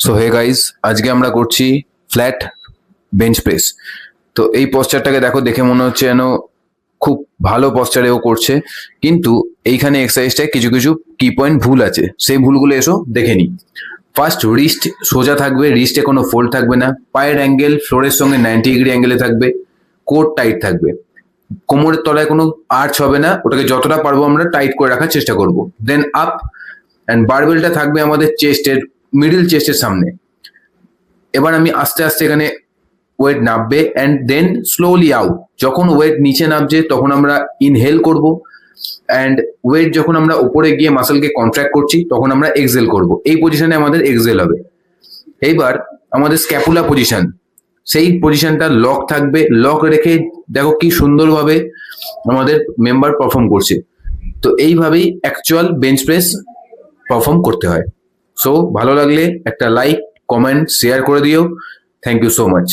So hey guys, আজকে আমরা করছি ফ্ল্যাট বেঞ্চ প্রেস। তো এই পশ্চারটাকে দেখো, দেখে মনে হচ্ছে যেন খুব ভালো পশ্চারে ও করছে, কিন্তু এইখানে এক্সারসাইজটায় কিছু কিছু কি পয়েন্ট ভুল আছে। সেই ভুলগুলো এসো দেখে নি। ফার্স্ট, রিস্ট সোজা থাকবে, রিস্টে কোনো ফোল্ড থাকবে না, পায়ের অ্যাঙ্গেল ফ্লোরের সঙ্গে 90 ডিগ্রি অ্যাঙ্গেলে থাকবে, কোর টাইট থাকবে, কোমরের তলায় কোনো আর্চ হবে না, ওটাকে যতটা পারবো আমরা টাইট করে রাখার চেষ্টা করব। দেন আপ, অ্যান্ড বারবেলটা থাকবে আমাদের চেস্টের মিডল চেস্টের সামনে। এবার আমি আস্তে আস্তে এখানে ওয়েট নামবে অ্যান্ড দেন স্লোলি আউট। যখন ওয়েট নিচে নামছে তখন আমরা ইনহেল করব, অ্যান্ড ওয়েট যখন আমরা উপরে গিয়ে মাসেলকে কন্ট্রাক্ট করছি তখন আমরা এক্সেল করব। এই পজিশনে আমাদের এক্সেল হবে। এইবার আমাদের স্ক্যাপুলা পজিশন, সেই পজিশনটা লক থাকবে। লক রেখে দেখো কি সুন্দরভাবে আমাদের মেম্বার পারফর্ম করছে। তো এইভাবেই অ্যাকচুয়াল বেঞ্চ প্রেস পারফর্ম করতে হয়। সো ভালো লাগলে একটা লাইক, কমেন্ট, শেয়ার করে দিও। Thank you so much.